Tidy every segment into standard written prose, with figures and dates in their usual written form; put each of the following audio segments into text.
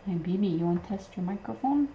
Hey, Bibi, you want to test your microphone?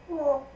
Oh.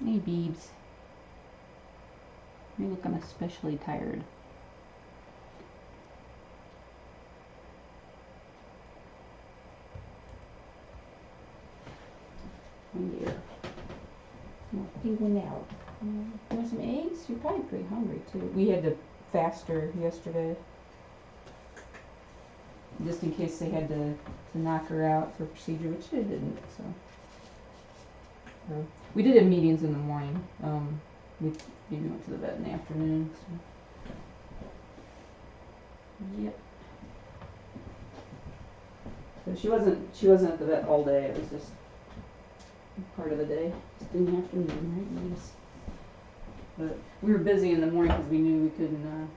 Hey, Beebs. You're looking especially tired. there. More penguinelle. You want some eggs? You're probably pretty hungry too. We had to fast her yesterday, just in case they had to knock her out for procedure, which they didn't. So we did have meetings in the morning. We even went to the vet in the afternoon. So. Yep. So she wasn't at the vet all day. It was just part of the day, just in the afternoon, right? Yes. But we were busy in the morning because we knew we couldn't.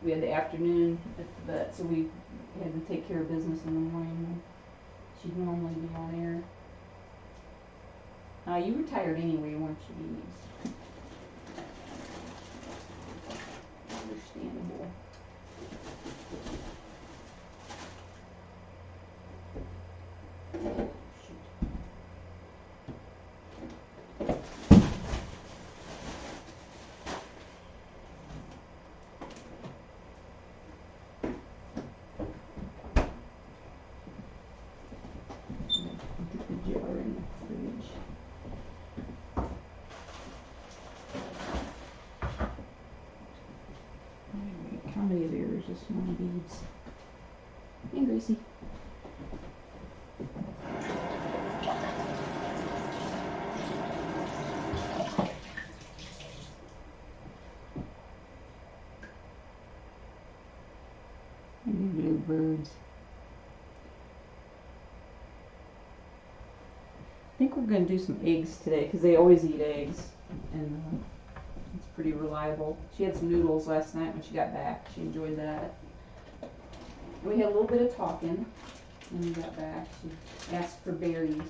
We had the afternoon at the vet, so we had to take care of business in the morning. She'd normally be on air. You were tired anyway, weren't you, Bibi? Understandable. Comedy of errors, just small beads. And Gracie. And the blue birds. I think we're going to do some eggs today because they always eat eggs, and it's pretty reliable. She had some noodles last night when she got back. She enjoyed that. We had a little bit of talking when we got back. She asked for berries.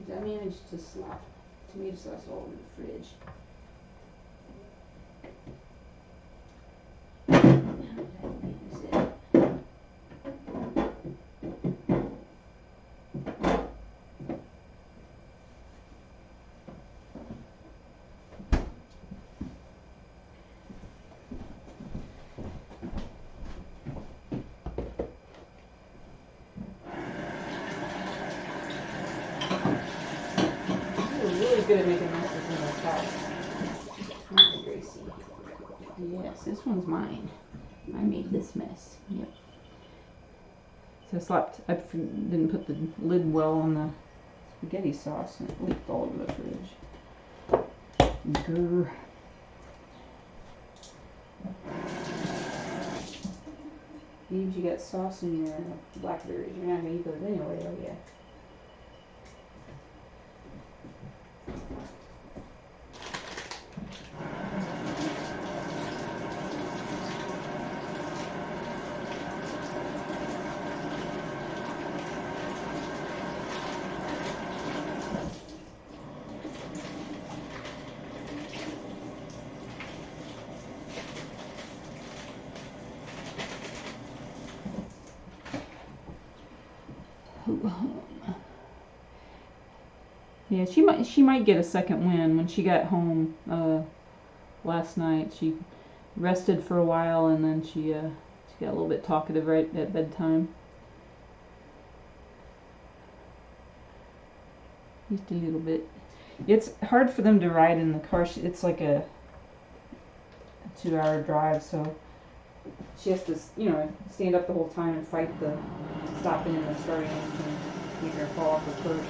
I managed to slop tomato sauce all over the fridge. Good at making messes in this house. Hi, Gracie. Yes, this one's mine. I made this mess. Yep. So I didn't put the lid well on the spaghetti sauce, and it leaked all over the fridge. Grr. You got sauce in your blackberries. You're not gonna eat those anyway, are you? Yeah, she might get a second win. When she got home last night, she rested for a while, and then she got a little bit talkative right at bedtime. Just a little bit. It's hard for them to ride in the car. It's like a 2-hour drive, so she has to, stand up the whole time and fight the stopping and the starting and making her fall off her perch.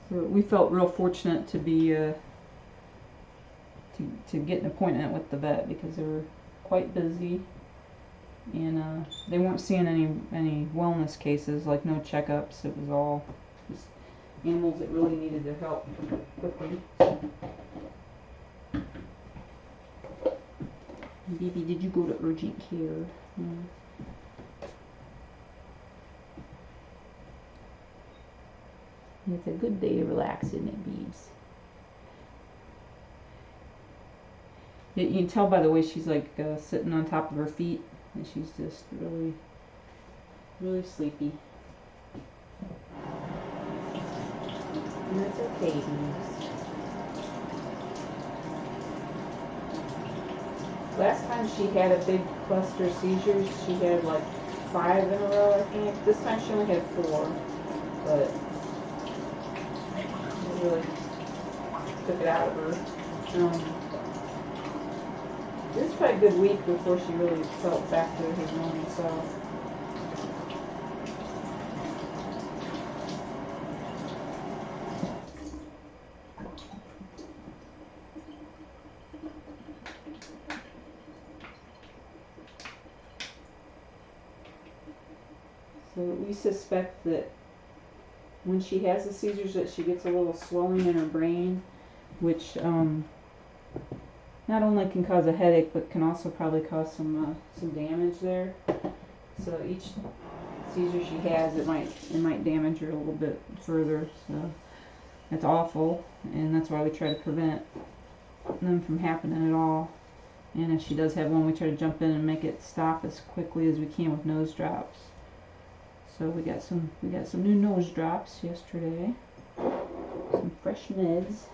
So we felt real fortunate to be to get an appointment with the vet because they were quite busy, and they weren't seeing any wellness cases, like no checkups. It was all just animals that really needed their help quickly. Bibi, did you go to urgent care? No. It's a good day to relax, isn't it, Beebs? You can tell by the way she's like sitting on top of her feet, and she's just really, really sleepy. And that's okay, Beebs. Last time she had a big cluster of seizures, she had like 5 in a row, I think. This time she only had 4, but it really took it out of her. It was probably a good week before she really felt back to her normal self. So we suspect that when she has the seizures that she gets a little swelling in her brain, which not only can cause a headache but can also probably cause some damage there. So each seizure she has, it might damage her a little bit further. So that's awful, and that's why we try to prevent them from happening at all. And if she does have one, we try to jump in and make it stop as quickly as we can with nose drops. So we got some new nose drops yesterday. Some fresh meds.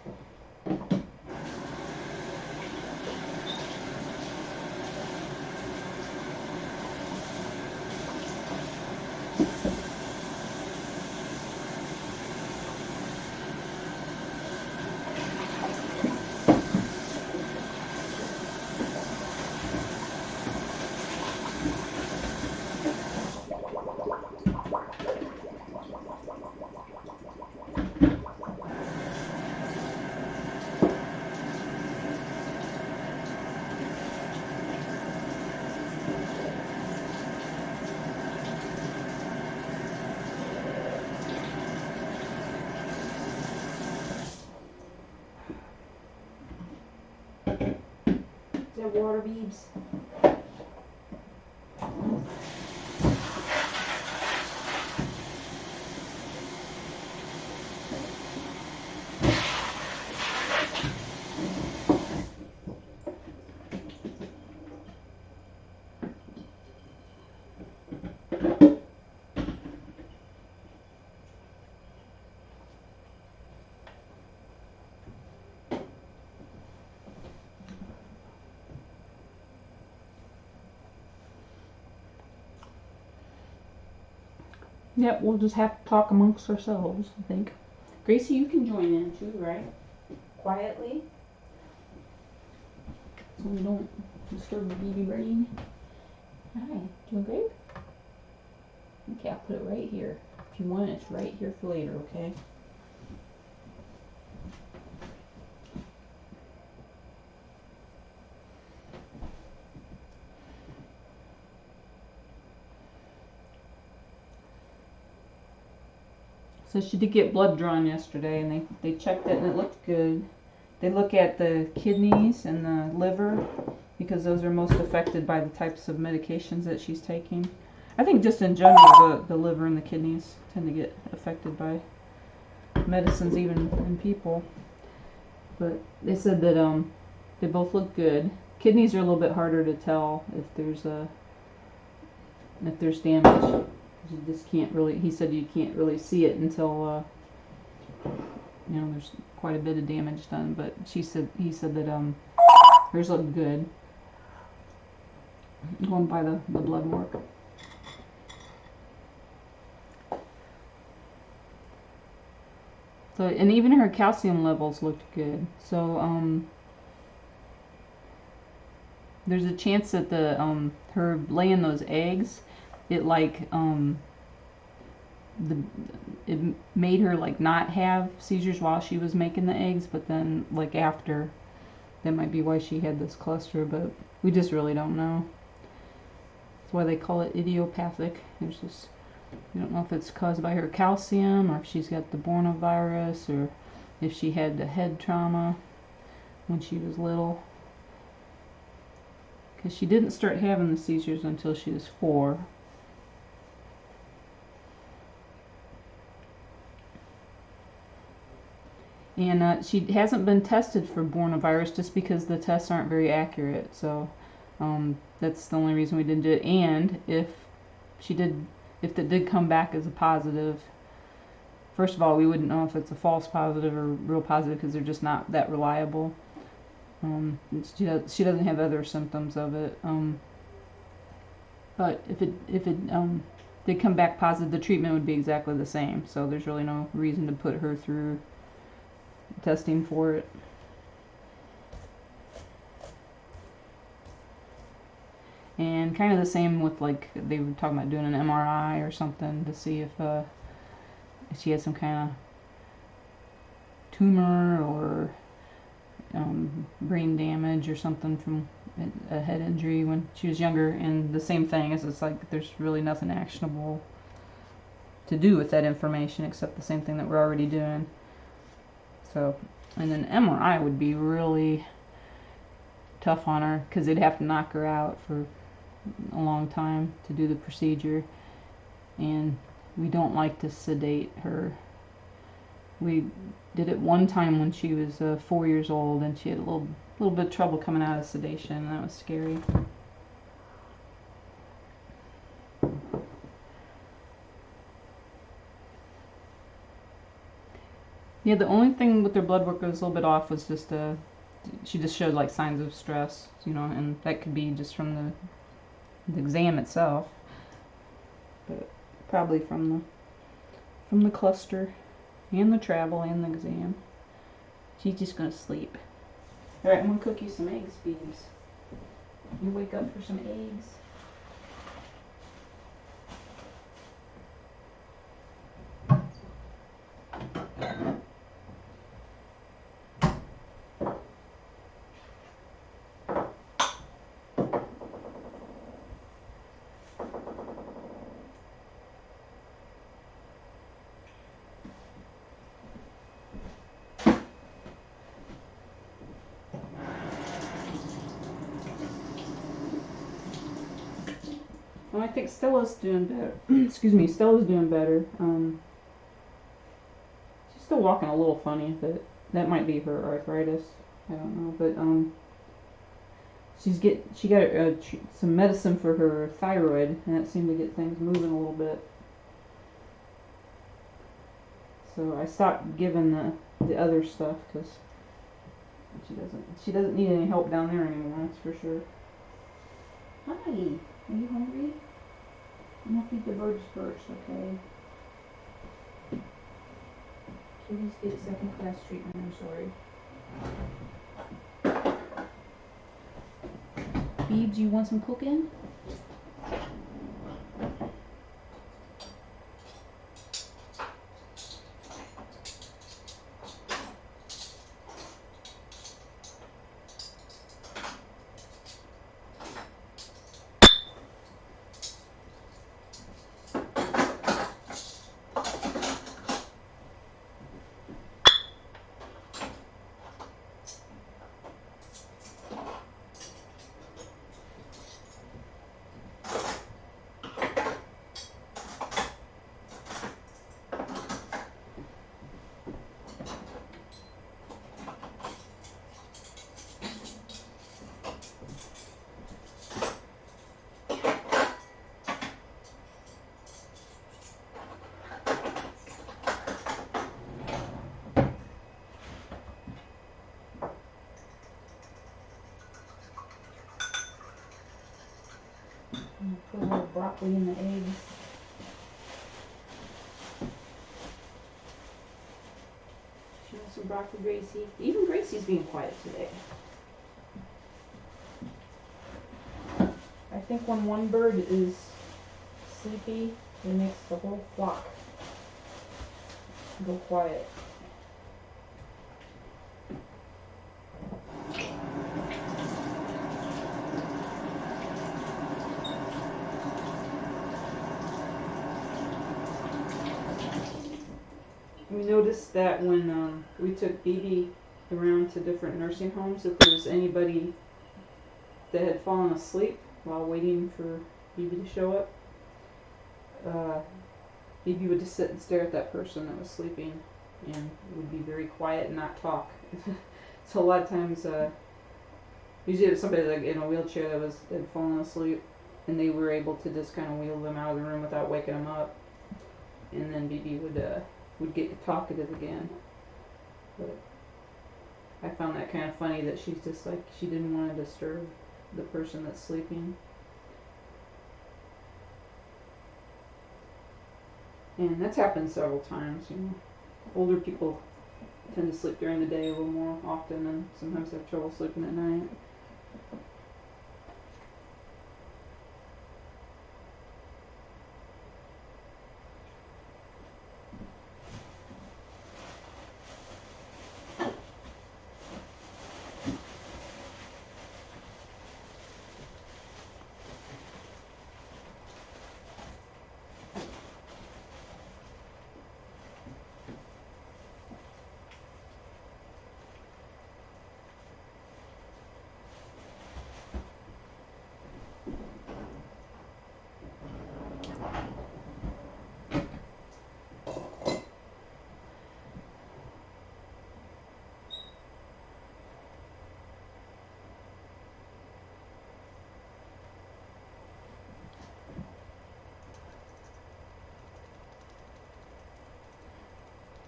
Water, Beebs. Yep, we'll just have to talk amongst ourselves, I think. Gracie, you can join in too, right? Quietly. So we don't disturb the Bibi brain. Hi, doing great? Okay, I'll put it right here. If you want it, it's right here for later, okay? So she did get blood drawn yesterday, and they checked it and it looked good. They look at the kidneys and the liver because those are most affected by the types of medications that she's taking. I think just in general the liver and the kidneys tend to get affected by medicines even in people. But they said that they both look good. Kidneys are a little bit harder to tell if there's damage. You just can't really, he said you can't really see it until there's quite a bit of damage done, but he said that hers looked good going by the blood work. So, and even her calcium levels looked good. So there's a chance that her laying those eggs, it it made her like not have seizures while she was making the eggs, but then like after, that might be why she had this cluster, but we just really don't know. That's why they call it idiopathic. There's this, we don't know if it's caused by her calcium or if she's got the virus or if she had the head trauma when she was little, because she didn't start having the seizures until she was 4. And she hasn't been tested for coronavirus just because the tests aren't very accurate. So that's the only reason we didn't do it. And if it did come back as a positive, first of all, we wouldn't know if it's a false positive or real positive because they're just not that reliable. She doesn't have other symptoms of it. But if it did come back positive, the treatment would be exactly the same. So there's really no reason to put her through testing for it. And kind of the same with, like, they were talking about doing an MRI or something to see if she has some kind of tumor or brain damage or something from a head injury when she was younger. And the same thing is, it's like there's really nothing actionable to do with that information except the same thing that we're already doing. So, and an MRI would be really tough on her because they'd have to knock her out for a long time to do the procedure, and we don't like to sedate her. We did it one time when she was 4 years old, and she had a little bit of trouble coming out of sedation, and that was scary. Yeah, the only thing with her blood work that was a little bit off was just she just showed like signs of stress, and that could be just from the exam itself, but probably from the cluster and the travel and the exam. She's just gonna sleep. All right, I'm gonna cook you some eggs, Beebs. You wake up for some eggs. Well, I think Stella's doing better. Excuse me, Stella's doing better. She's still walking a little funny, but that might be her arthritis. I don't know, but she got some medicine for her thyroid, and that seemed to get things moving a little bit. So I stopped giving the other stuff because she doesn't need any help down there anymore. That's for sure. Hi, are you hungry? I'm gonna feed the birds first, okay? Kitties get second class treatment. I'm sorry. Beebs, you want some cooking? Put a little broccoli in the eggs. She wants some broccoli, Gracie. Even Gracie's being quiet today. I think when one bird is sleepy, it makes the whole flock go quiet. We noticed that when we took Bibi around to different nursing homes, if there was anybody that had fallen asleep while waiting for Bibi to show up, Bibi would just sit and stare at that person that was sleeping and would be very quiet and not talk. So a lot of times, usually it was somebody like in a wheelchair that had fallen asleep, and they were able to just kind of wheel them out of the room without waking them up, and then Bibi would get talkative again. But I found that kind of funny that she's just like she didn't want to disturb the person that's sleeping. And that's happened several times, you know. Older people tend to sleep during the day a little more often and sometimes have trouble sleeping at night.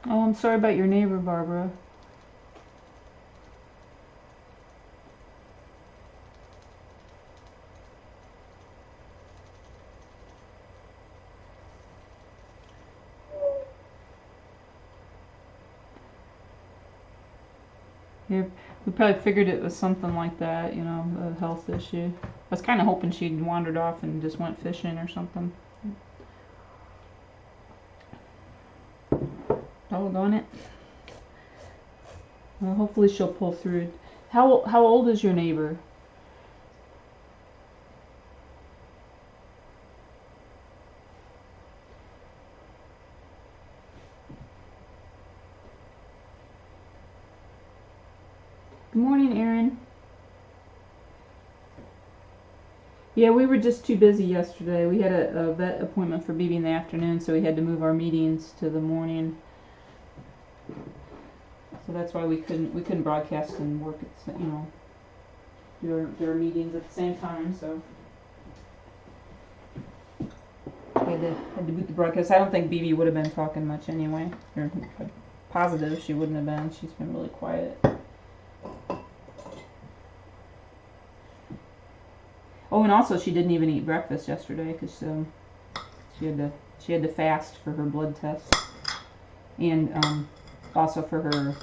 Oh, I'm sorry about your neighbor, Barbara. Yeah, we probably figured it was something like that, you know, a health issue. I was kind of hoping she'd wandered off and just went fishing or something. Doggone it. Well, hopefully she'll pull through. How old is your neighbor? Good morning, Erin. Yeah, we were just too busy yesterday. We had a vet appointment for Bibi in the afternoon, so we had to move our meetings to the morning. So that's why we couldn't broadcast and work at, you know, do our meetings at the same time. So we had to boot the broadcast. I don't think Bibi would have been talking much anyway. Or positive she wouldn't have been. She's been really quiet. Oh, and also she didn't even eat breakfast yesterday because she had to fast for her blood test, and also for her,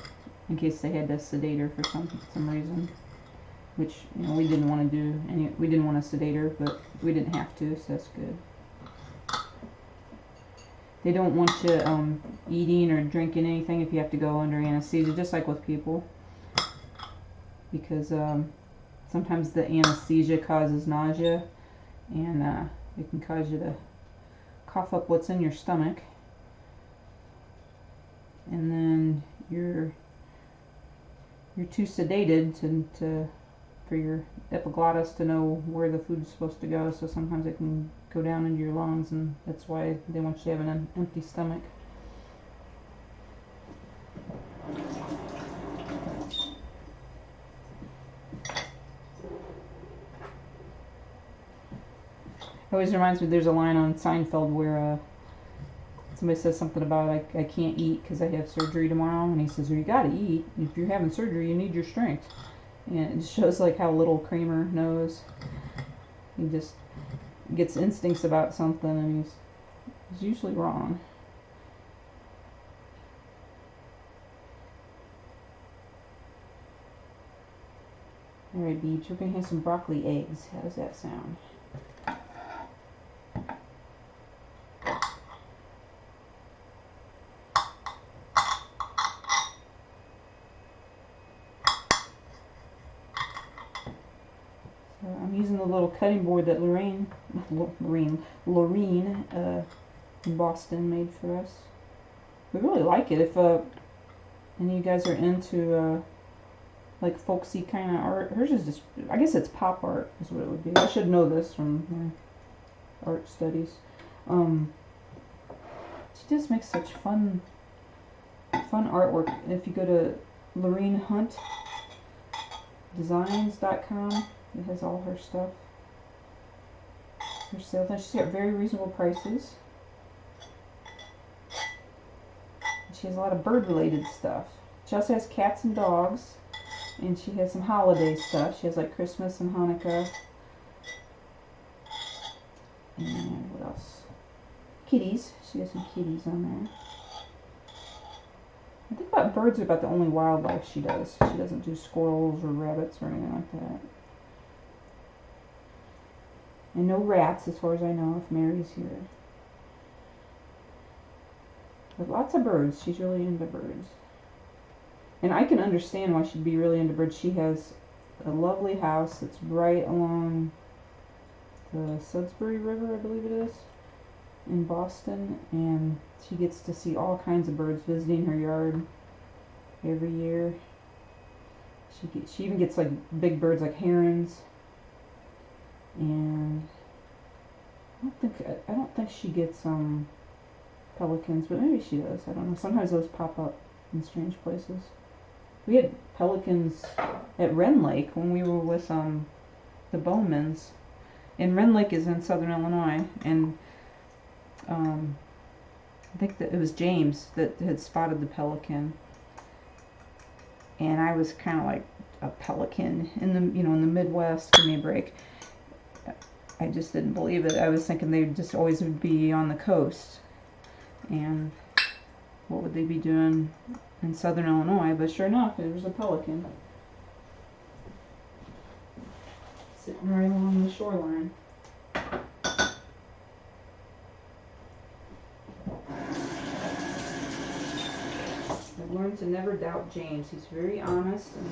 in case they had to sedate her for some reason, which, you know, we didn't want to do. We didn't want to sedate her, but we didn't have to, so that's good. They don't want you eating or drinking anything if you have to go under anesthesia, just like with people, because sometimes the anesthesia causes nausea, and it can cause you to cough up what's in your stomach, and then you're too sedated for your epiglottis to know where the food's supposed to go. So sometimes it can go down into your lungs, and that's why they want you to have an empty stomach. It always reminds me, there's a line on Seinfeld where somebody says something about I can't eat because I have surgery tomorrow, and he says, well, you gotta eat. If you're having surgery, you need your strength. And it shows like how little Kramer knows. He just gets instincts about something, and he's usually wrong. Alright, Beach, we're gonna have some broccoli eggs. How does that sound? I'm using the little cutting board that Lorene in Boston made for us. We really like it. If any of you guys are into like folksy kind of art, hers is just, I guess it's pop art is what it would be. I should know this from my art studies. She just makes such fun fun artwork. If you go to LorraineHuntDesigns.com, it has all her stuff for sale. Now she's got very reasonable prices. She has a lot of bird-related stuff. She also has cats and dogs, and she has some holiday stuff. She has like Christmas and Hanukkah. And what else? Kitties. She has some kitties on there. I think about birds are about the only wildlife she does. She doesn't do squirrels or rabbits or anything like that. And no rats, as far as I know, if Mary's here. But lots of birds. She's really into birds. And I can understand why she'd be really into birds. She has a lovely house that's right along the Sudbury River, I believe it is, in Boston. And she gets to see all kinds of birds visiting her yard every year. She even gets like big birds like herons. And I don't think she gets pelicans, but maybe she does. I don't know. Sometimes those pop up in strange places. We had pelicans at Wren Lake when we were with the Bowmans. And Wren Lake is in southern Illinois, and I think that it was James that had spotted the pelican. And I was kind of like, a pelican in the in the Midwest, give me a break. I just didn't believe it. I was thinking they just always would be on the coast. And what would they be doing in southern Illinois? But sure enough, it was a pelican. Sitting right along the shoreline. I've learned to never doubt James. He's very honest and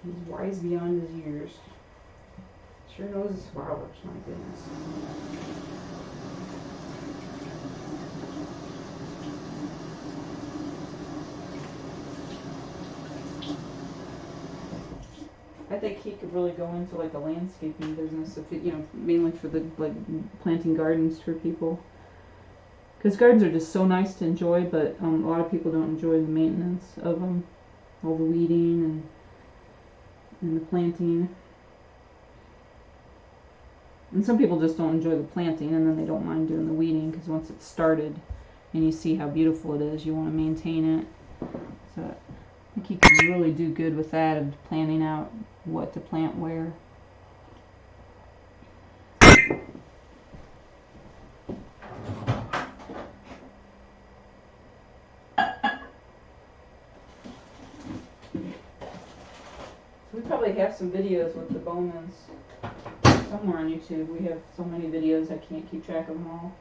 he's wise beyond his years. Sure knows his flowers, my goodness. I think he could really go into like a landscaping business, if it, mainly for the like planting gardens for people. Because gardens are just so nice to enjoy, but a lot of people don't enjoy the maintenance of them, all the weeding and the planting. And some people just don't enjoy the planting, and then they don't mind doing the weeding, because once it's started and you see how beautiful it is, you want to maintain it. So I think you can really do good with that, of planning out what to plant where. We probably have some videos with the Bowmans somewhere on YouTube. We have so many videos I can't keep track of them all.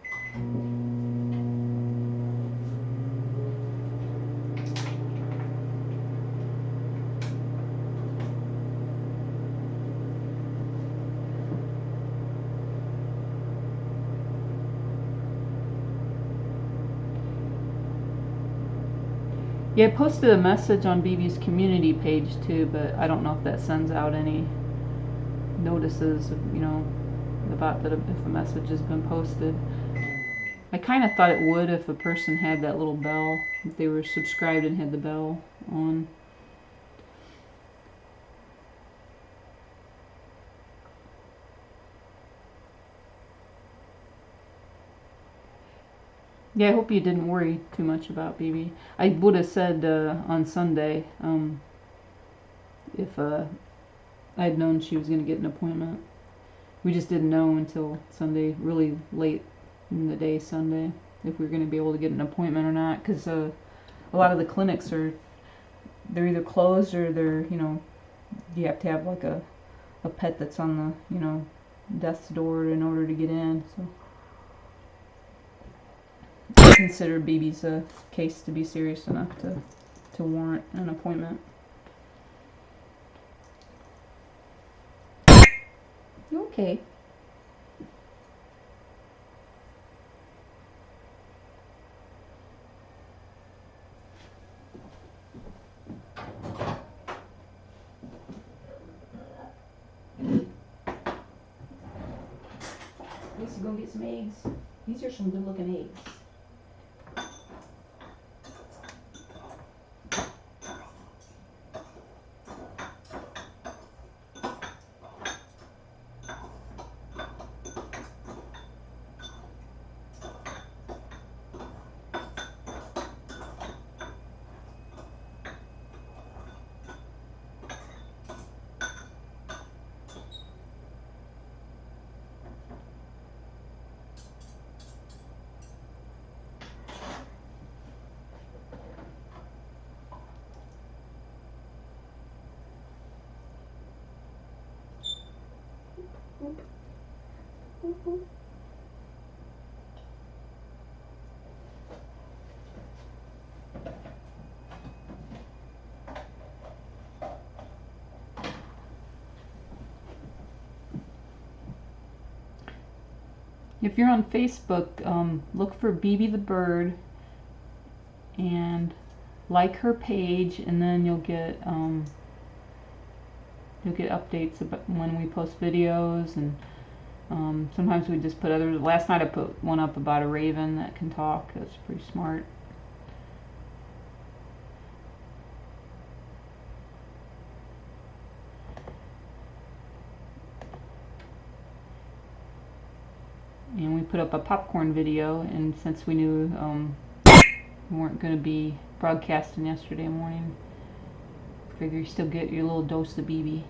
Yeah, I posted a message on Bibi's community page too, but I don't know if that sends out any notices, about that if a message has been posted. I kind of thought it would if a person had that little bell, if they were subscribed and had the bell on. Yeah, I hope you didn't worry too much about Bibi. I would have said on Sunday if I had known she was going to get an appointment. We just didn't know until Sunday, really late in the day Sunday, if we were going to be able to get an appointment or not, because a lot of the clinics they're either closed or they're, you have to have like a pet that's on the, death's door in order to get in. So I consider Bibi's case to be serious enough to warrant an appointment. You okay? Let's go get some eggs. These are some good looking eggs. If you're on Facebook, look for Bibi the bird and like her page, and then you'll get updates about when we post videos, and sometimes we just put others. Last night I put one up about a raven that can talk. That's pretty smart. And we put up a popcorn video, and since we knew we weren't going to be broadcasting yesterday morning, figure you still get your little dose of Bibi.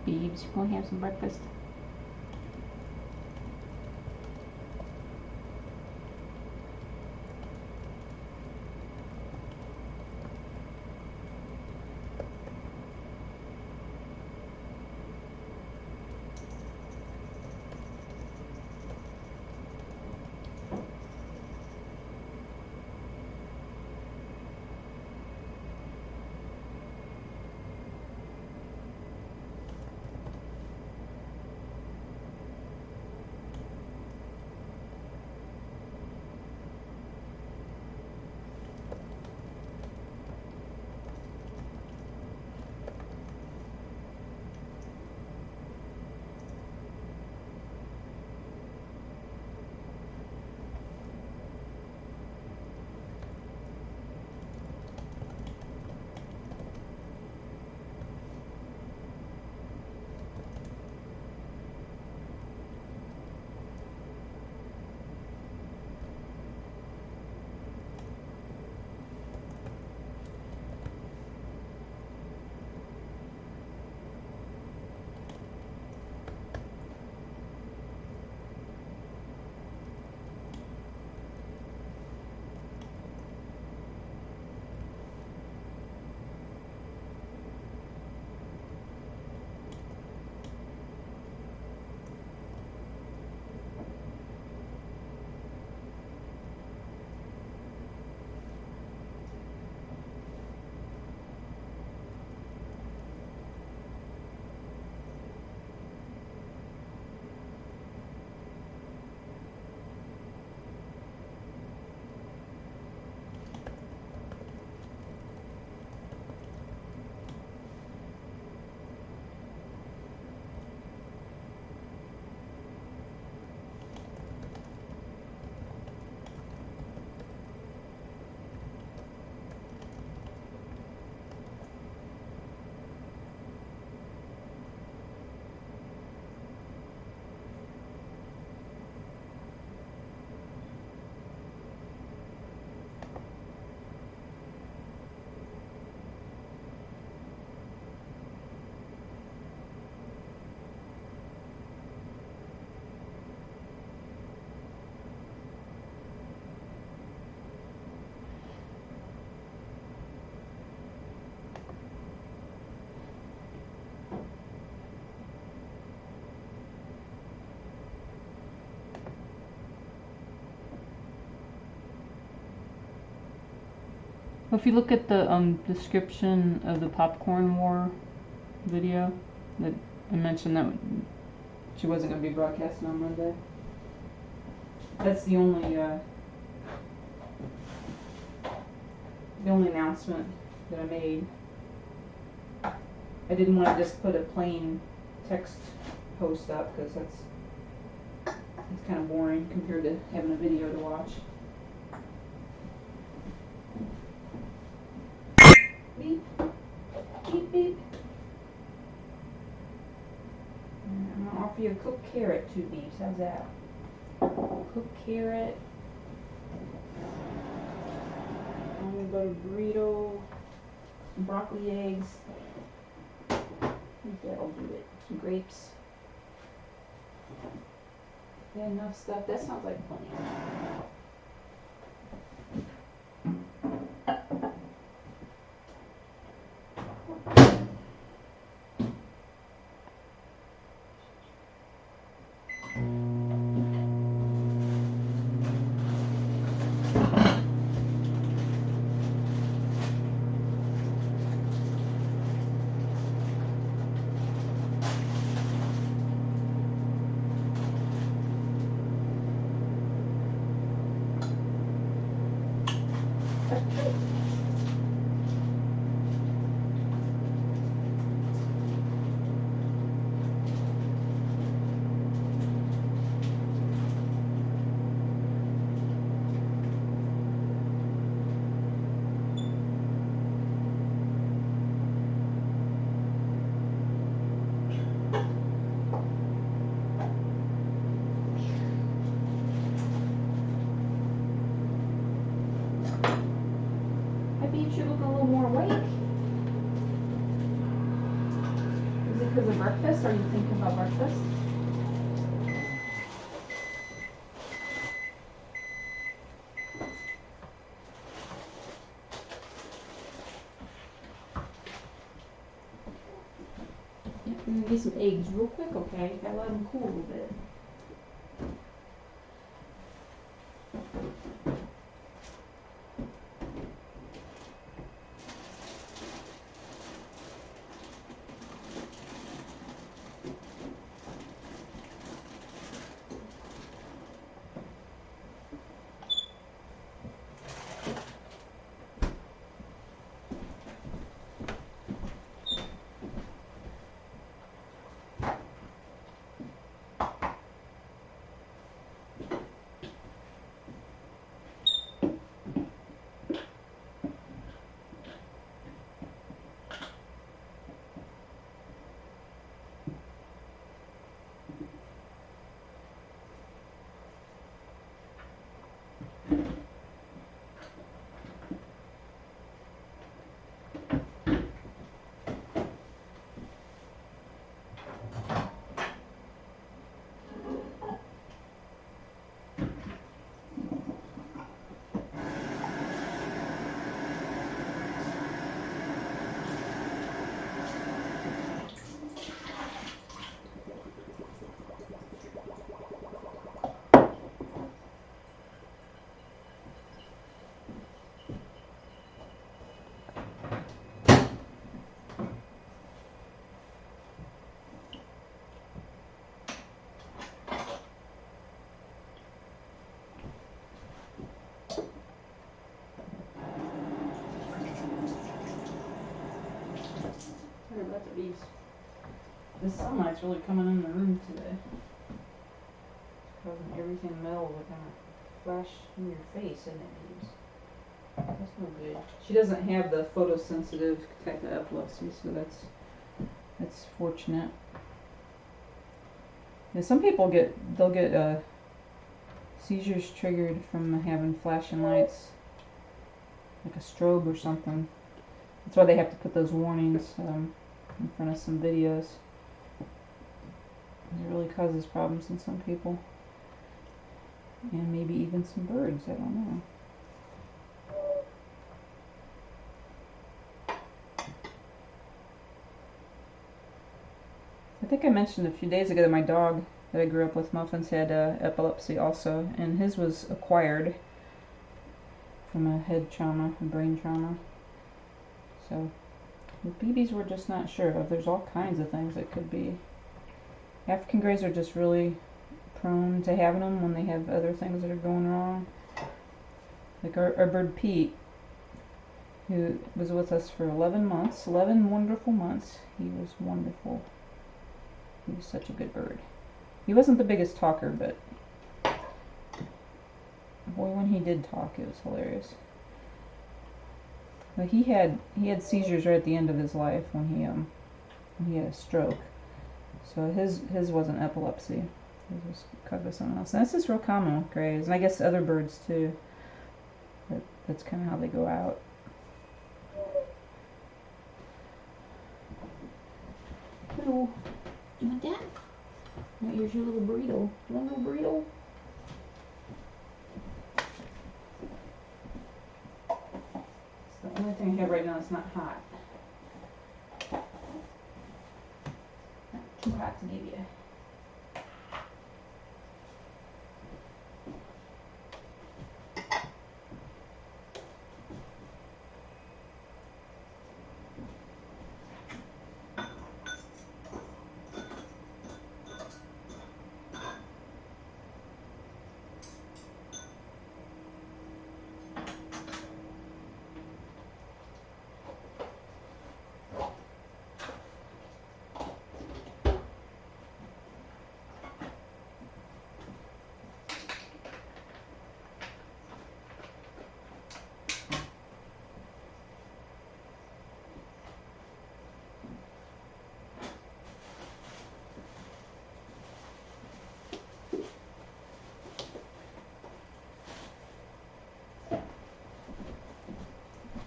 Biebs, you gonna have some breakfast? Well, if you look at the description of the popcorn war video, that I mentioned that she wasn't going to be broadcasting on Monday. That's the only announcement that I made. I didn't want to just put a plain text post up because it's kind of boring compared to having a video to watch. Beep, beep, beep. And I'm gonna offer you a cooked carrot, 2 beeps. How's that? Cooked carrot. Almond butter burrito. Some broccoli eggs. I think that'll do it. Some grapes. Yeah, enough stuff. That sounds like plenty. You look a little more awake. Is it because of breakfast? Are you thinking about breakfast? Yeah, I'm gonna get some eggs real quick, okay? Gotta let them cool a little bit. Sorry about the leaves. The sunlight's really coming in the room today. It's causing everything metal to kind of flash in your face, isn't it, leaves? That's no good. She doesn't have the photosensitive type of epilepsy, so that's fortunate. And some people they'll get seizures triggered from having flashing lights, like a strobe or something. That's why they have to put those warnings in front of some videos. It really causes problems in some people. And maybe even some birds, I don't know. I think I mentioned a few days ago that my dog that I grew up with, Muffins, had epilepsy also, and his was acquired from a head trauma, a brain trauma. So with Bibi's we're just not sure of. There's all kinds of things it could be. African greys are just really prone to having them when they have other things that are going wrong. Like our bird Pete, who was with us for 11 months, 11 wonderful months. He was wonderful. He was such a good bird. He wasn't the biggest talker, but boy, when he did talk, it was hilarious. But he had seizures right at the end of his life when he had a stroke. So his wasn't epilepsy. His was caused by something else. And that's just real common with greys, and I guess other birds too. That's kind of how they go out. Hello. You want that? No, here's your little burrito. You want a little burrito? It's the only thing I have right now that's not hot. Not too hot to give you.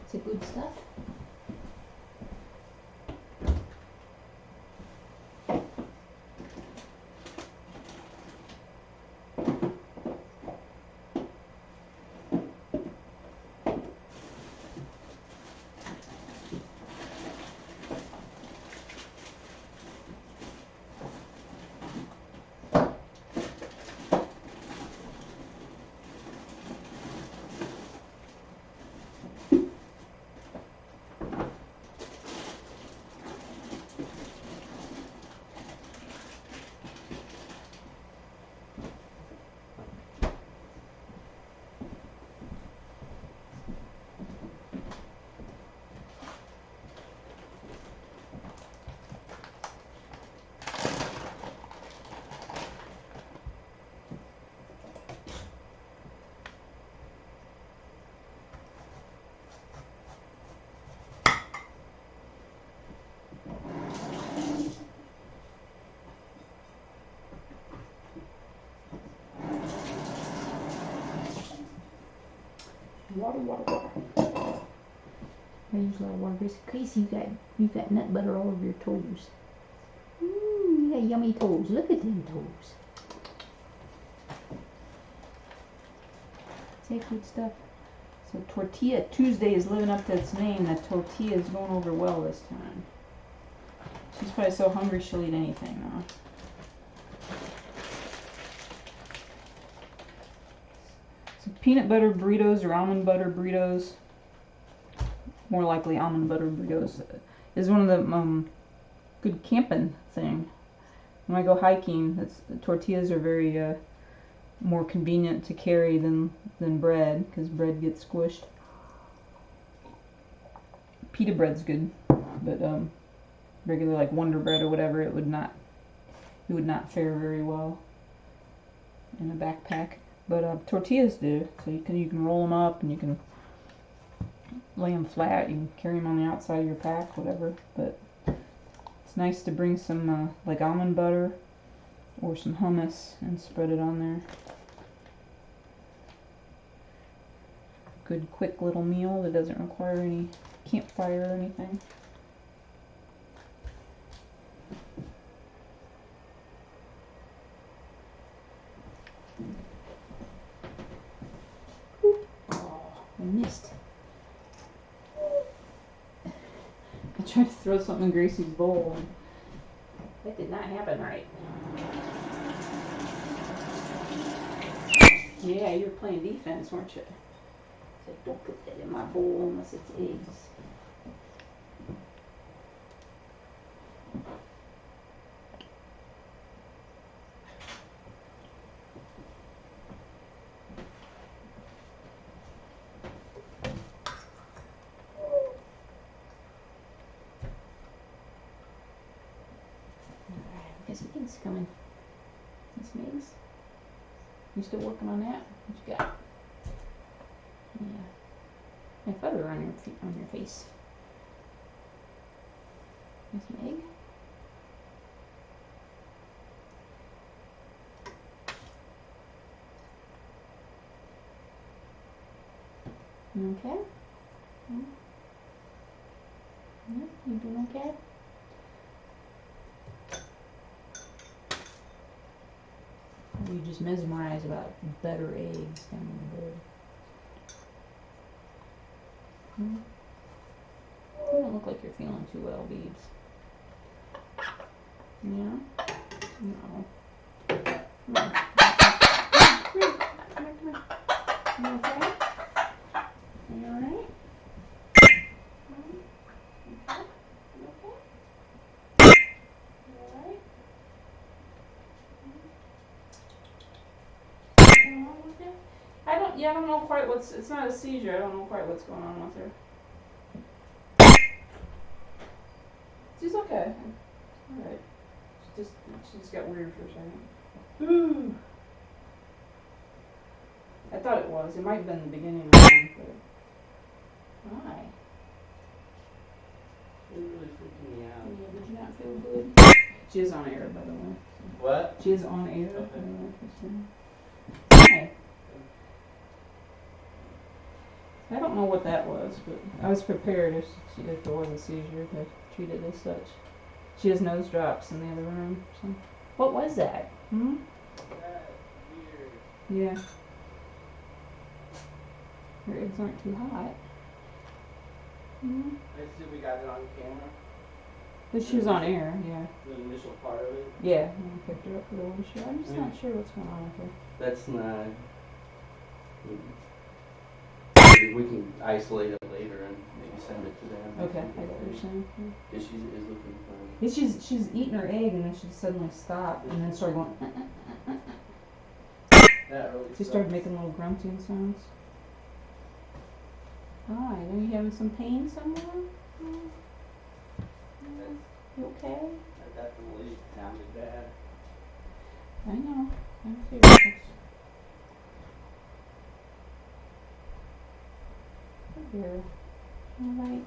Is it good stuff? Water. I use a lot of water. Casey, you got nut butter all over your toes. You got yummy toes. Look at them toes. Take good stuff. So Tortilla Tuesday is living up to its name. The tortilla is going over well this time. She's probably so hungry she'll eat anything now. So peanut butter burritos or almond butter burritos, more likely almond butter burritos, is one of the good camping thing. When I go hiking, tortillas are very more convenient to carry than bread, because bread gets squished. Pita bread's good, but regular like Wonder Bread or whatever, it would not fare very well in a backpack. But tortillas do, so you can roll them up and you can lay them flat. You can carry them on the outside of your pack, whatever. But it's nice to bring some like almond butter or some hummus and spread it on there. Good quick little meal that doesn't require any campfire or anything. I missed. I tried to throw something in Gracie's bowl and that did not happen right. Yeah, you were playing defense, weren't you? So don't put that in my bowl unless it's eggs. His eggs coming. Miss Megs? You still working on that? What you got? Yeah. My feather on your face. Miss Meg? You okay? Hmm? Yeah, you doing okay? Or you just mesmerized about better eggs down in the bed? Hmm? You don't look like you're feeling too well, Beebs. Yeah? No. Come on. Come here. Come here, come here. You okay? Are you alright? Okay? You okay? You alright? What's wrong with you? I don't know quite it's not a seizure. I don't know quite what's going on with her. She's okay. Alright. She just got weird for a second. I thought it was. It might have been the beginning of the month, but why? It's really freaking me out. Yeah, did you not feel good? She is on air, by the way. What? She is on air. Okay. Hi. I don't know what that was, but I was prepared if there was a seizure to treat it as such. She has nose drops in the other room. So. What was that? Hmm? That's weird. Yeah. Her eggs aren't too hot. Hmm? I see we got it on camera. But she was on air, yeah. The initial part of it. Yeah, when I picked her up for the one show. I'm just not sure what's going on with her. That's not. We can isolate it later and maybe send it to them. Okay, I got what you're saying. Yeah. Yeah, she is looking funny. Yeah, she's eating her egg and then she suddenly stopped and then started going. That really She started making little grunting sounds. Hi, are you having some pain somewhere? You okay? That definitely sounded bad. I know. I'm serious. Oh dear. Alright.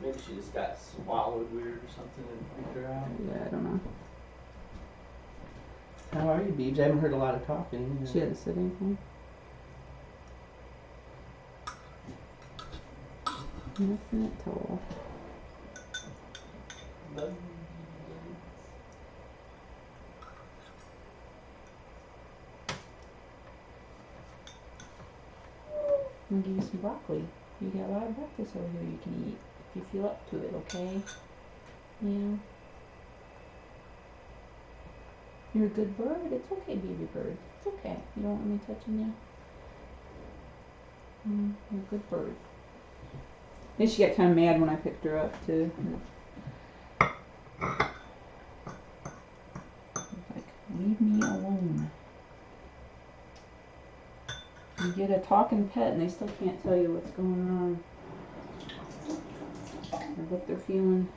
Maybe she just got swallowed weird or something and freaked her out. Yeah, I don't know. How are you, Beebs? I haven't heard a lot of talking. She hasn't said anything. Nothing at all. Love you. I'm gonna give you some broccoli. You got a lot of breakfast over here you can eat if you feel up to it, okay? Yeah. You're a good bird. It's okay, baby bird. It's okay. You don't want me touching you? You're a good bird. Then she got kind of mad when I picked her up, too. Like, leave me alone. You get a talking pet and they still can't tell you what's going on. Or what they're feeling.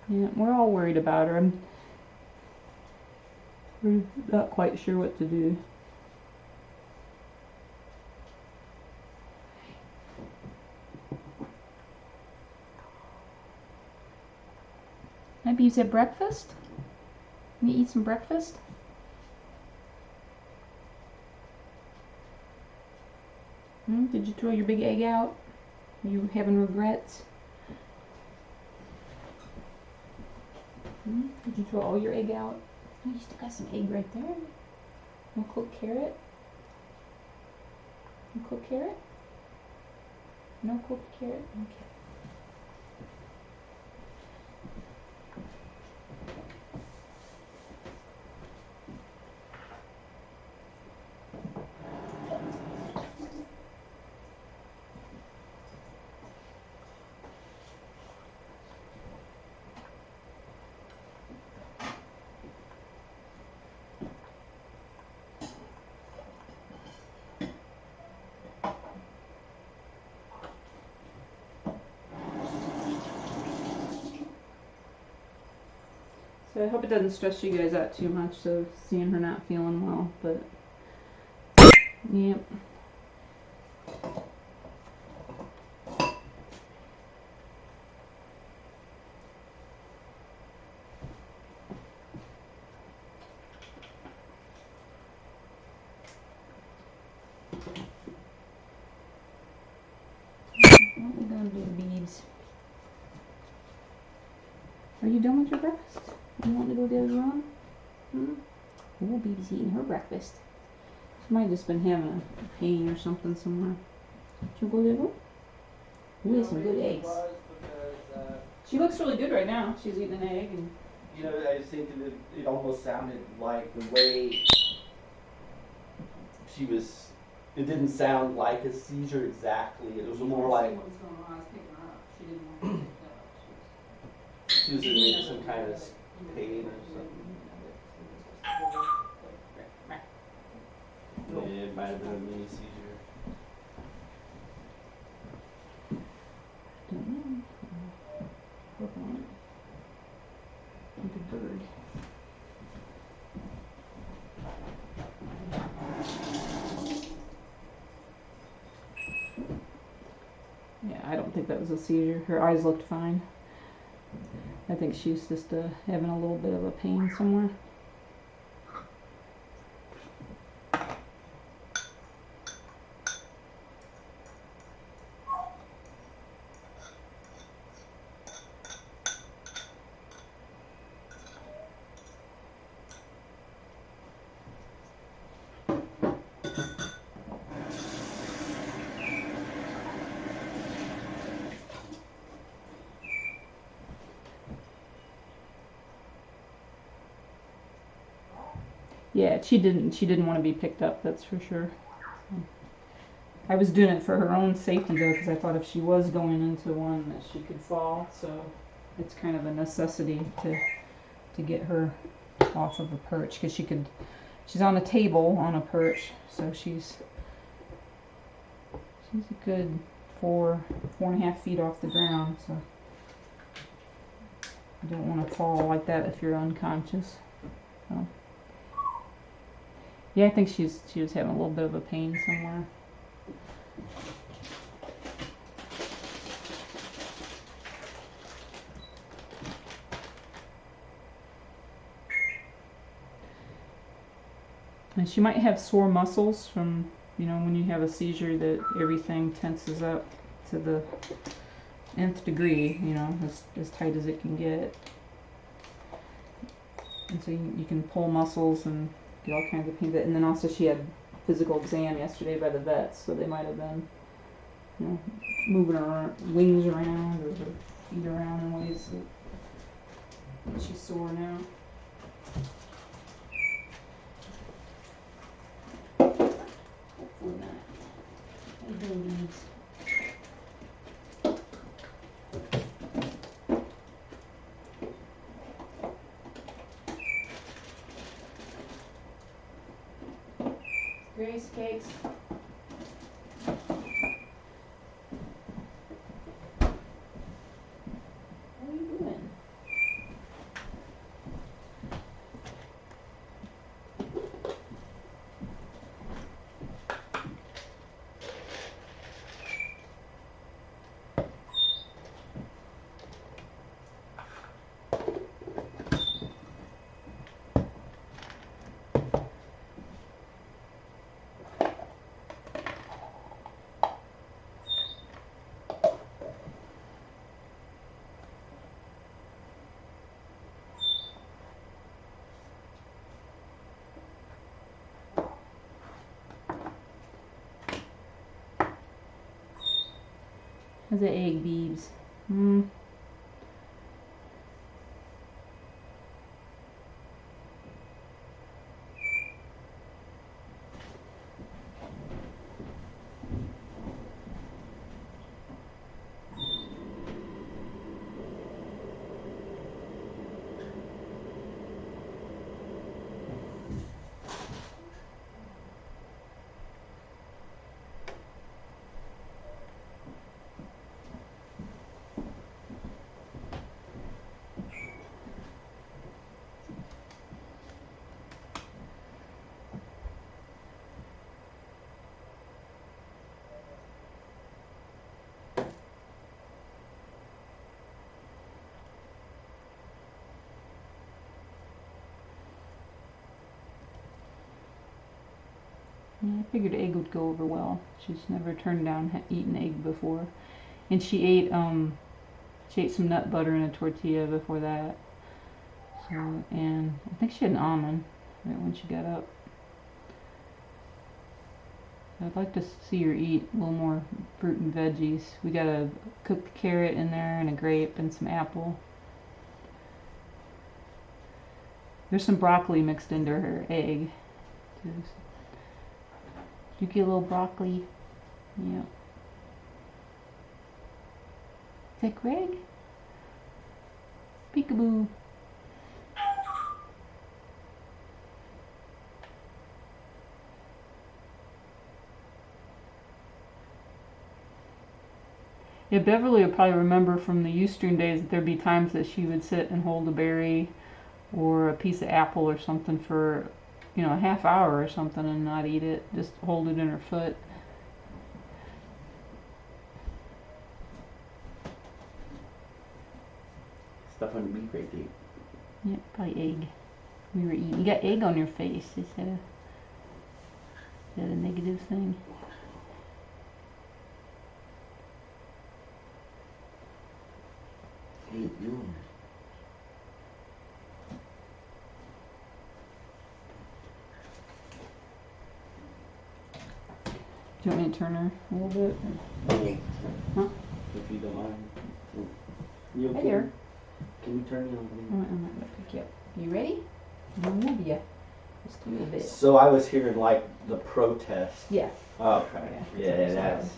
Yeah, we're all worried about her. We're not quite sure what to do. Maybe you said breakfast? Can you eat some breakfast? Did you throw your big egg out? Are you having regrets? Did you throw all your egg out? Oh, you still got some egg right there. No cooked carrot? No cooked carrot? No cooked carrot? Okay. So I hope it doesn't stress you guys out too much. So seeing her not feeling well, but yep. What we gonna do, Beebs? Are you done with your breakfast? You want to go the other room? Oh, Beeb's eating her breakfast. She might have just been having a pain or something somewhere. Should we go there? Ooh, there's some good eggs. Because, She looks really good right now. She's eating an egg and. you know, I was thinking that it almost sounded like the way she was. It didn't sound like a seizure exactly. It was more like What was going on? I was picking her up. She didn't want to be picked up. she was in maybe some kind of pain or something. Yeah, it might have been a mini seizure. Don't know. Work on it. Like a bird. Yeah, I don't think that was a seizure. Her eyes looked fine. I think she's just having a little bit of a pain somewhere. Yeah, she didn't want to be picked up, that's for sure. I was doing it for her own safety though, because I thought if she was going into one that she could fall, so it's kind of a necessity to get her off of a perch, because she's on a table on a perch, so she's a good 4.5 feet off the ground, so you don't want to fall like that if you're unconscious. So. Yeah, I think she was having a little bit of a pain somewhere. And she might have sore muscles from, when you have a seizure that everything tenses up to the nth degree, as tight as it can get. And so you can pull muscles and get all kinds of pain. And then also she had physical exam yesterday by the vets, so they might have been, moving her wings around or her feet around in ways that she's sore now. Hopefully not. How you doing, Beans? Grace cakes. What are you doing? How's the egg, Beebs? Yeah, I figured egg would go over well. She's never turned down eating egg before, and she ate some nut butter and a tortilla before that. So, and I think she had an almond right when she got up. I'd like to see her eat a little more fruit and veggies. We got a cooked carrot in there and a grape and some apple. There's some broccoli mixed into her egg. Did you get a little broccoli? Yep. Is that Greg? Peekaboo. Yeah, Beverly would probably remember from the Eustern days that there'd be times that she would sit and hold a berry or a piece of apple or something for, a half hour or something and not eat it, just hold it in her foot. Stuff on the beak right there. Yeah, probably egg. We were eating. You got egg on your face. Is that a negative thing? How you doing? Do you want me to turn her a little bit? Hey. Huh? If you don't mind. You okay? Hey there. Can we turn you on? I'm not gonna pick you up. You ready? I'm gonna move you. Just a little bit. So I was hearing like the protest. Yeah. Okay. Yeah, so that's.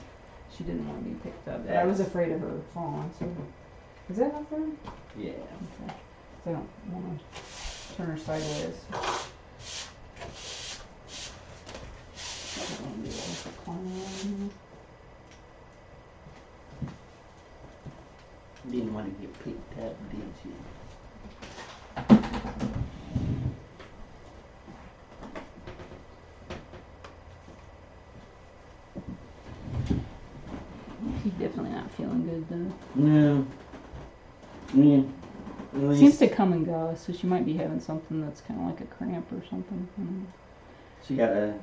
She didn't want to be picked up. But I was afraid of her falling. So is that not fair? Yeah. Okay. So I don't want to turn her sideways. I don't want to be able to climb around. Didn't want to get picked up, did you? She's definitely not feeling good though. No. Yeah. At least Seems to come and go, so she might be having something that's kind of like a cramp or something. she had a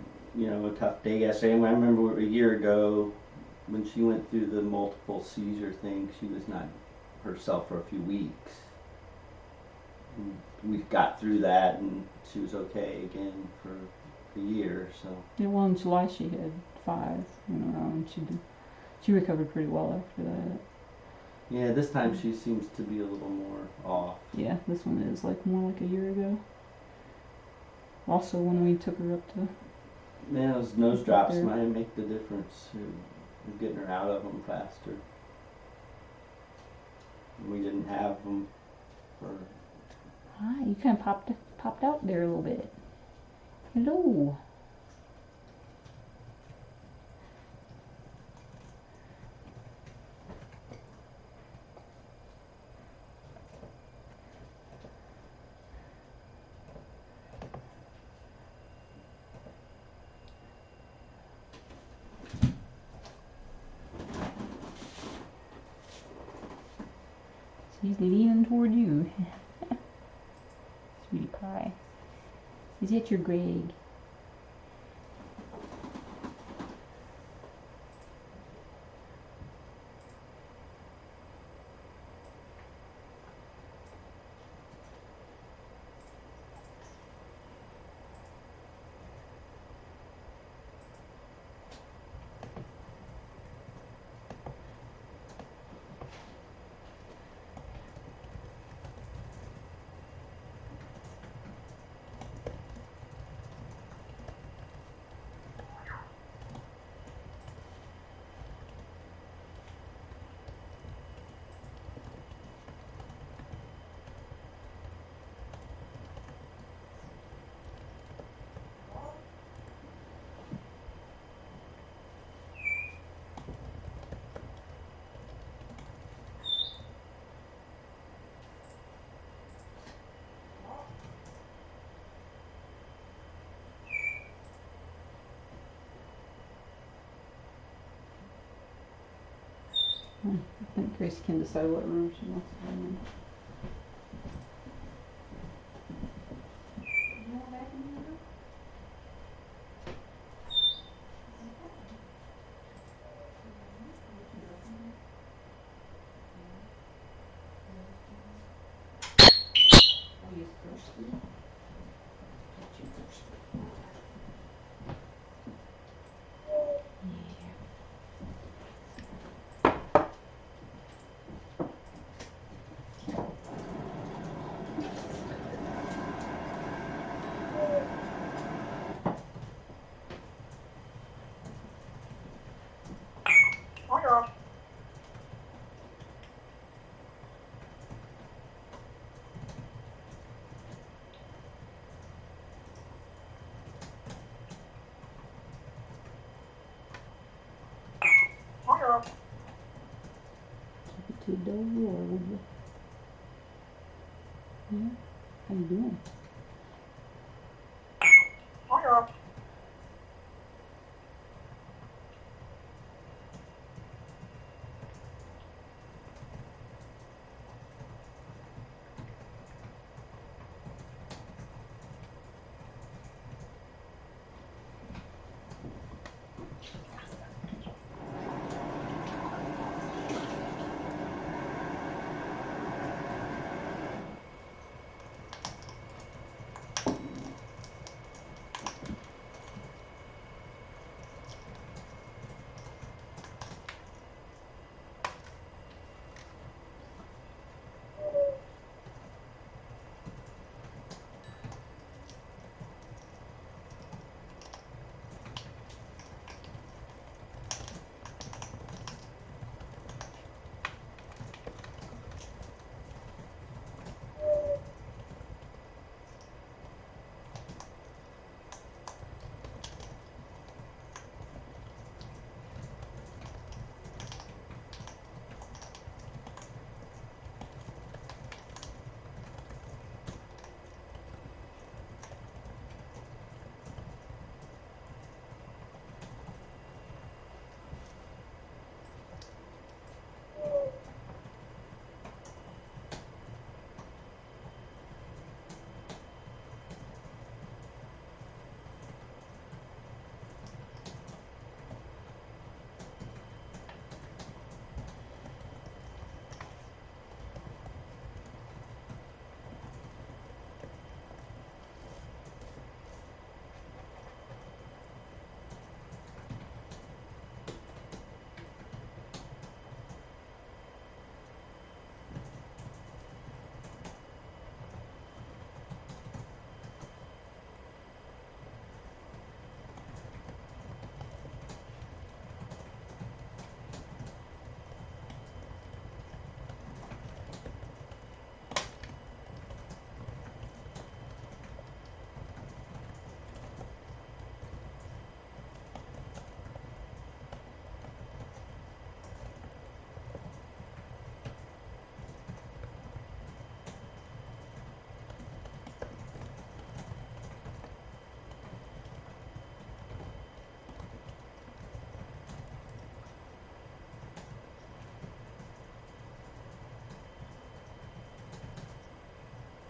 tough day yesterday. I remember a year ago when she went through the multiple seizure thing, she was not herself for a few weeks. And we got through that and she was okay again for a year, so. Yeah, well, in July she had 5 in a row, and she recovered pretty well after that. Yeah, this time she seems to be a little more off. Yeah, this one is more like a year ago. Also, when we took her up to. Yeah, those nose drops There. might make the difference of getting her out of them faster. We didn't have them for. Hi, you kind of popped out there a little bit. Hello. He's leaning toward you. Sweetie pie. Is that your Greg? I think Grace can decide what room she wants to be in. You want back in here? you thirsty. Yeah. Keep it to a dull roar, would you? Yeah. How you doing?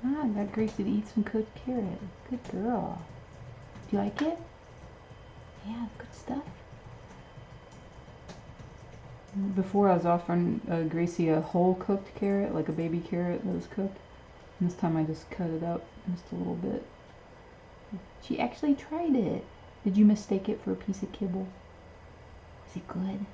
Ah, I got Gracie to eat some cooked carrot. Good girl. Do you like it? Yeah, good stuff. Before I was offering Gracie a whole cooked carrot, like a baby carrot that was cooked. And this time I just cut it up just a little bit. She actually tried it. Did you mistake it for a piece of kibble? Was it good?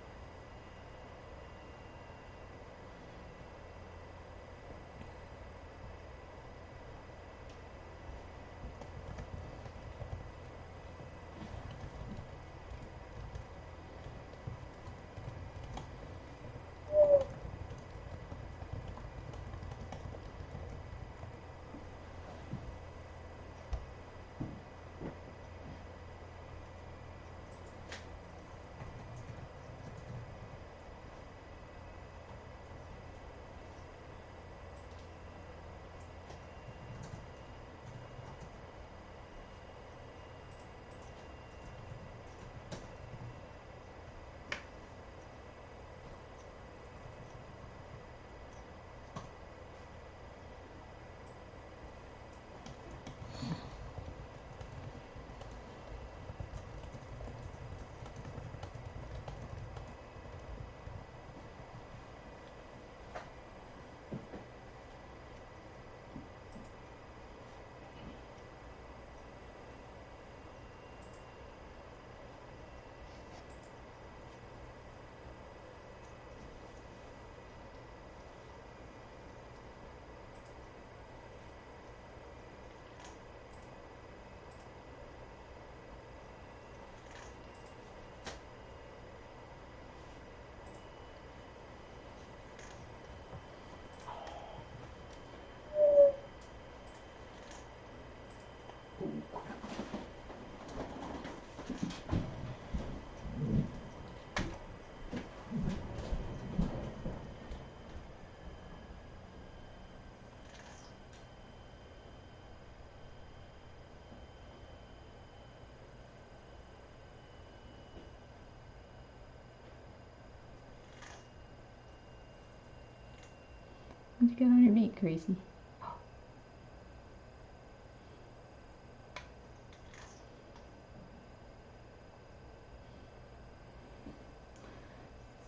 What you got on your beak, Gracie?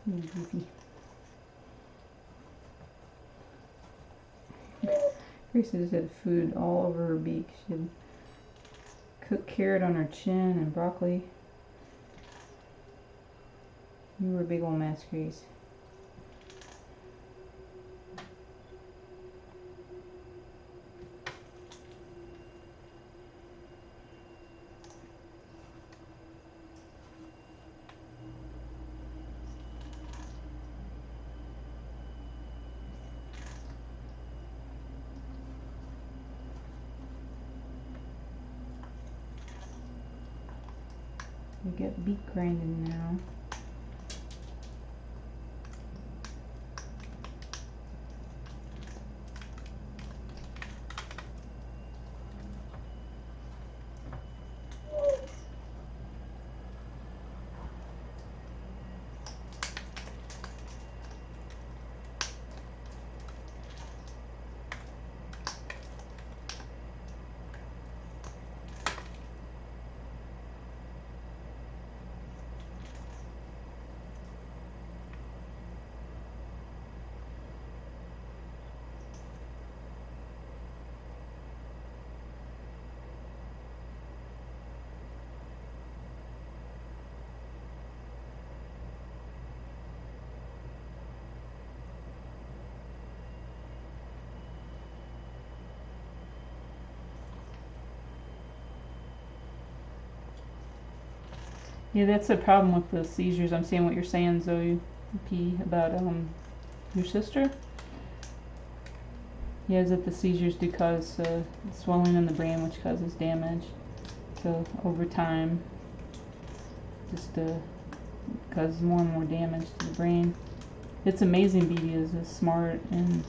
Goofy. Gracie just had food all over her beak. She had cooked carrot on her chin and broccoli. You were a big old mess, Grace. We get beak grinding now. Yeah, that's the problem with the seizures. I'm seeing what you're saying, Zoe P, about your sister. Yeah, is that the seizures do cause swelling in the brain, which causes damage. So over time, just causes more and more damage to the brain. It's amazing Bibi is as smart and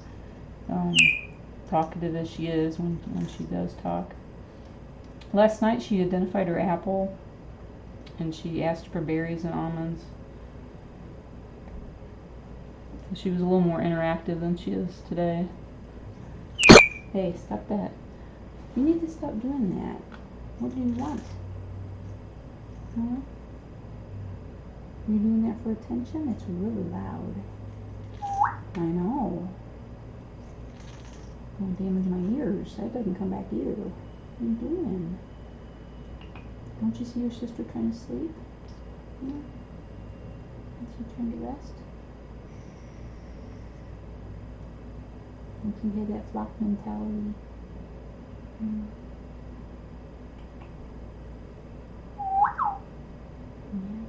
talkative as she is when she does talk. Last night she identified her apple and she asked for berries and almonds. So she was a little more interactive than she is today. Hey, stop that. You need to stop doing that. What do you want? Huh? You're doing that for attention? It's really loud. I know. Don't damage my ears. That doesn't come back either. What are you doing? Don't you see your sister trying to sleep? Yeah. Is she trying to rest? Don't you hear that flock mentality? Mm. Yeah.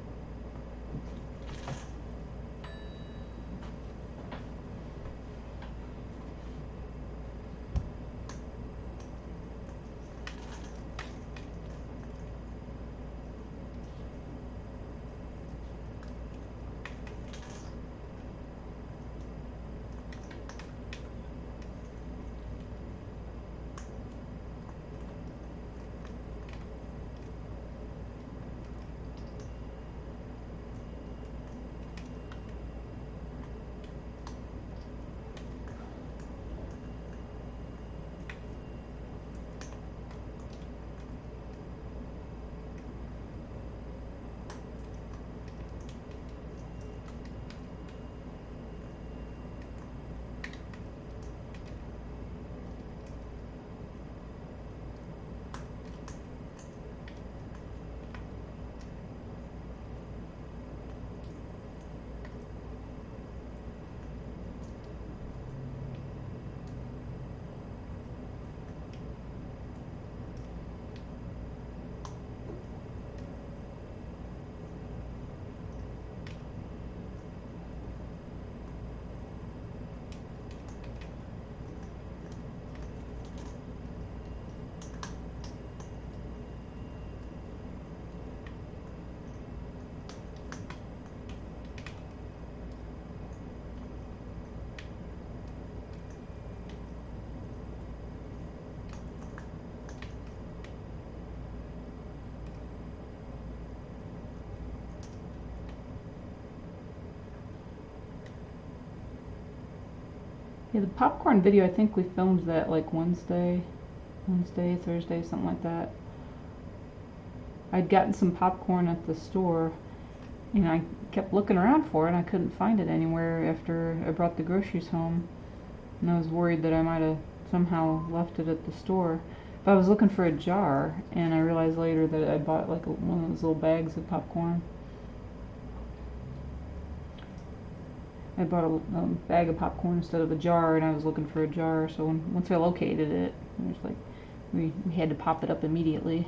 Yeah, the popcorn video, I think we filmed that like Wednesday, Thursday, something like that. I'd gotten some popcorn at the store, and I kept looking around for it, and I couldn't find it anywhere after I brought the groceries home. And I was worried that I might have somehow left it at the store. But I was looking for a jar, and I realized later that I bought like one of those little bags of popcorn. I bought a bag of popcorn instead of a jar, and I was looking for a jar. So once I located it, it was like we had to pop it up immediately.